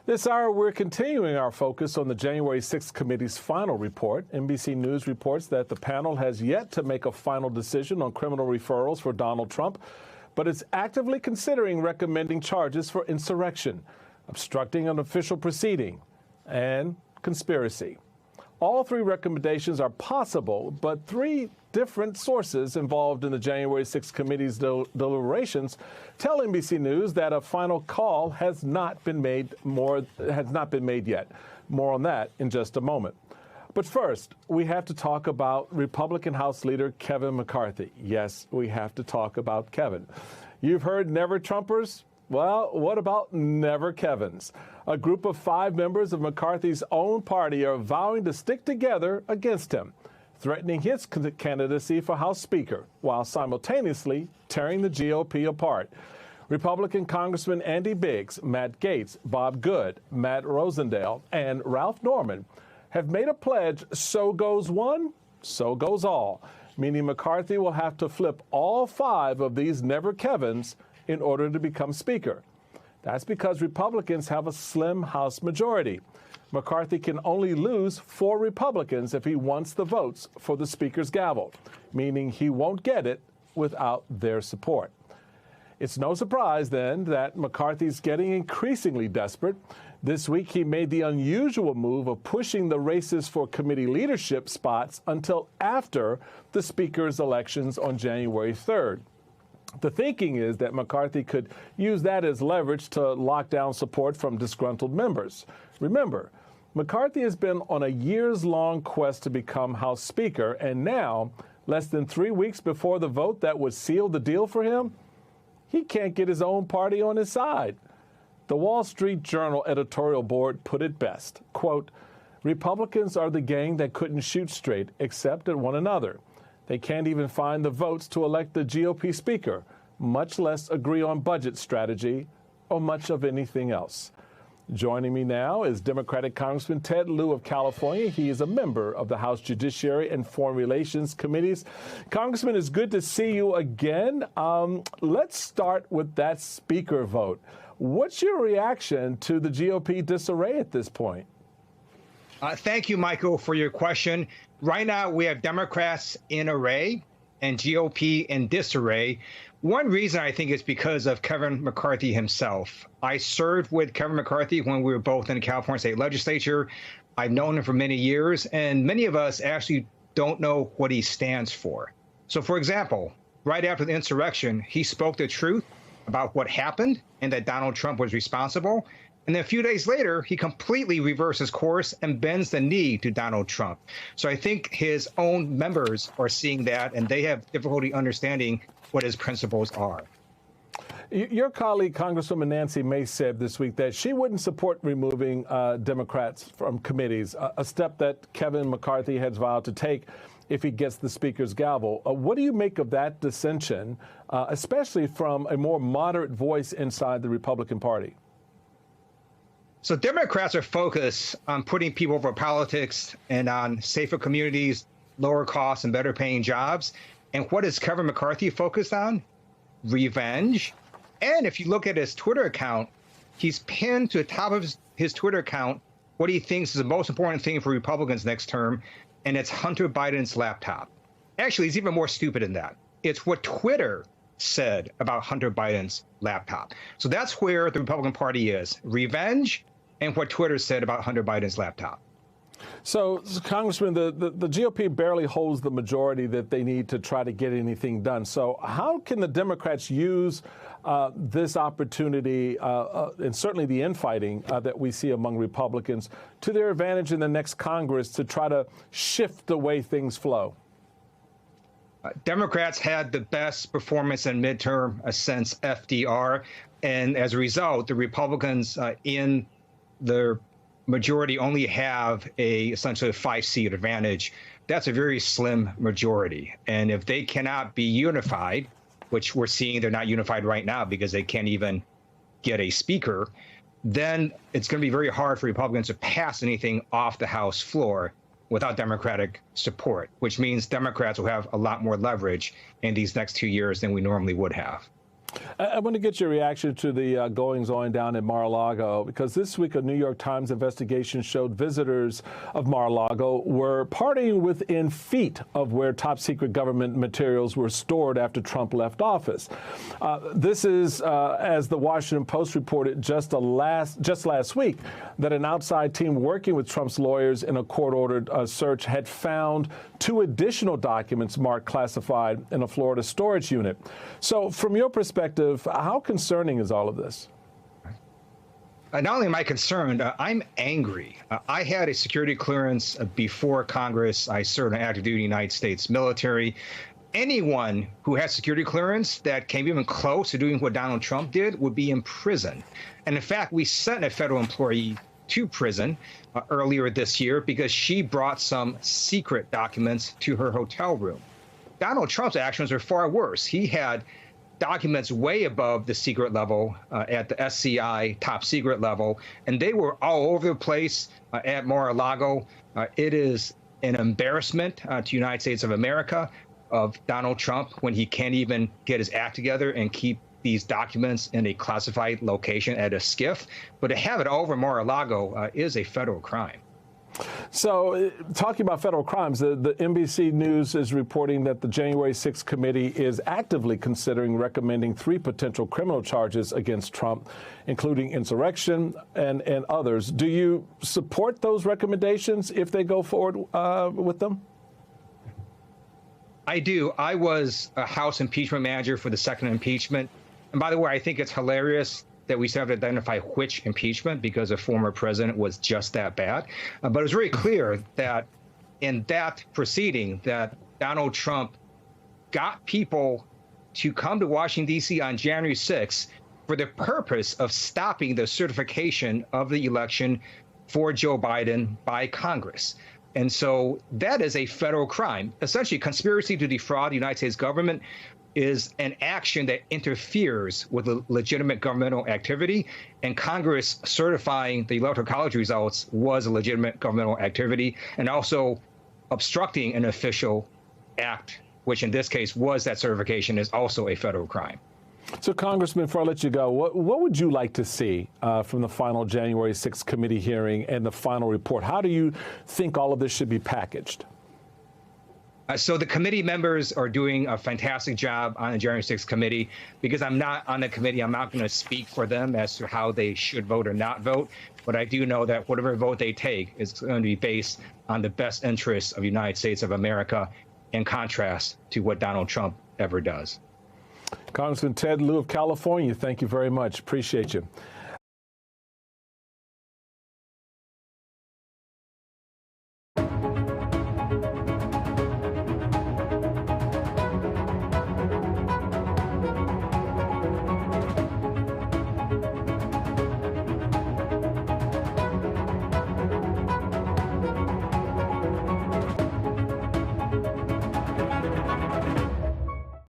This hour, we're continuing our focus on the January 6th committee's final report. NBC News reports that the panel has yet to make a final decision on criminal referrals for Donald Trump, but it's actively considering recommending charges for insurrection, obstructing an official proceeding, and conspiracy. All three recommendations are possible, but three different sources involved in the January 6th committee's deliberations tell NBC News that a final call has not been made yet. More on that in just a moment. But first, we have to talk about Republican House Leader Kevin McCarthy. Yes, we have to talk about Kevin. You've heard Never Trumpers? Well, what about Never Kevins? A group of 5 members of McCarthy's own party are vowing to stick together against him, threatening his candidacy for House Speaker, while simultaneously tearing the GOP apart. Republican Congressman Andy Biggs, Matt Gaetz, Bob Good, Matt Rosendale, and Ralph Norman have made a pledge: so goes one, so goes all, meaning McCarthy will have to flip all 5 of these Never Kevins in order to become Speaker. That's because Republicans have a slim House majority. McCarthy can only lose 4 Republicans if he wants the votes for the Speaker's gavel, meaning he won't get it without their support. It's no surprise, then, that McCarthy's getting increasingly desperate. This week, he made the unusual move of pushing the races for committee leadership spots until after the Speaker's elections on January 3rd. The thinking is that McCarthy could use that as leverage to lock down support from disgruntled members. Remember, McCarthy has been on a years-long quest to become House Speaker, and now, less than 3 weeks before the vote that would seal the deal for him, he can't get his own party on his side. The Wall Street Journal editorial board put it best, quote, "Republicans are the gang that couldn't shoot straight except at one another. They can't even find the votes to elect the GOP Speaker, much less agree on budget strategy or much of anything else." Joining me now is Democratic Congressman Ted Lieu of California. He is a member of the House Judiciary and Foreign Relations Committees. Congressman, it's good to see you again. Let's start with that Speaker vote. What's your reaction to the GOP disarray at this point? Thank you, Michael, for your question. Right now, we have Democrats in array and GOP in disarray. One reason, I think, is because of Kevin McCarthy himself. I served with Kevin McCarthy when we were both in the California State Legislature. I've known him for many years, and many of us actually don't know what he stands for. So, for example, right after the insurrection, he spoke the truth about what happened and that Donald Trump was responsible. And then a few days later, he completely reverses course and bends the knee to Donald Trump. So I think his own members are seeing that, and they have difficulty understanding what his principles are. Your colleague, Congresswoman Nancy Mace, said this week that she wouldn't support removing Democrats from committees, a step that Kevin McCarthy has vowed to take if he gets the Speaker's gavel. What do you make of that dissension, especially from a more moderate voice inside the Republican Party? So Democrats are focused on putting people over politics and on safer communities, lower costs, and better paying jobs. And what is Kevin McCarthy focused on? Revenge. And if you look at his Twitter account, he's pinned to the top of his Twitter account what he thinks is the most important thing for Republicans next term, and it's Hunter Biden's laptop. Actually, it's even more stupid than that. It's what Twitter said about Hunter Biden's laptop. So that's where the Republican Party is: revenge and what Twitter said about Hunter Biden's laptop. So, Congressman, the GOP barely holds the majority that they need to try to get anything done. So how can the Democrats use this opportunity and certainly the infighting that we see among Republicans to their advantage in the next Congress to try to shift the way things flow? Democrats had the best performance in midterm since FDR. And as a result, the Republicans in the majority only have essentially a 5-seat advantage. That's a very slim majority. And if they cannot be unified, which we're seeing they're not unified right now because they can't even get a speaker, then it's going to be very hard for Republicans to pass anything off the House floor without Democratic support, which means Democrats will have a lot more leverage in these next 2 years than we normally would have. I want to get your reaction to the goings-on down in Mar-a-Lago, because this week a New York Times investigation showed visitors of Mar-a-Lago were partying within feet of where top-secret government materials were stored after Trump left office. This is, as the Washington Post reported just last week, that an outside team working with Trump's lawyers in a court-ordered search had found 2 additional documents marked classified in a Florida storage unit. So from your perspective, how concerning is all of this? Not only am I concerned, I'm angry. I had a security clearance before Congress. I served in active duty United States military. Anyone who has security clearance that came even close to doing what Donald Trump did would be in prison. And in fact, we sent a federal employee to prison earlier this year because she brought some secret documents to her hotel room. Donald Trump's actions are far worse. He had documents way above the secret level at the SCI top secret level, and they were all over the place at Mar-a-Lago. It is an embarrassment to the United States of America of Donald Trump when he can't even get his act together and keep these documents in a classified location at a SCIF. But to have it all over Mar-a-Lago is a federal crime. So, talking about federal crimes, the NBC News is reporting that the January 6th committee is actively considering recommending 3 potential criminal charges against Trump, including insurrection and others. Do you support those recommendations if they go forward with them? I do. I was a House impeachment manager for the second impeachment. And by the way, I think it's hilarious that we still have to identify which impeachment because a former president was just that bad. But it was very clear that in that proceeding that Donald Trump got people to come to Washington, D.C. on January 6th for the purpose of stopping the certification of the election for Joe Biden by Congress. And so that is a federal crime. Essentially, conspiracy to defraud the United States government is an action that interferes with a legitimate governmental activity, and Congress certifying the Electoral College results was a legitimate governmental activity, and also obstructing an official act, which in this case was that certification, is also a federal crime. So, Congressman, before I let you go, what would you like to see from the final January 6th committee hearing and the final report? How do you think all of this should be packaged? So the committee members are doing a fantastic job on the January 6th committee. Because I'm not on the committee, I'm not going to speak for them as to how they should vote or not vote. But I do know that whatever vote they take is going to be based on the best interests of the United States of America, in contrast to what Donald Trump ever does. Congressman Ted Lieu of California, thank you very much. Appreciate you.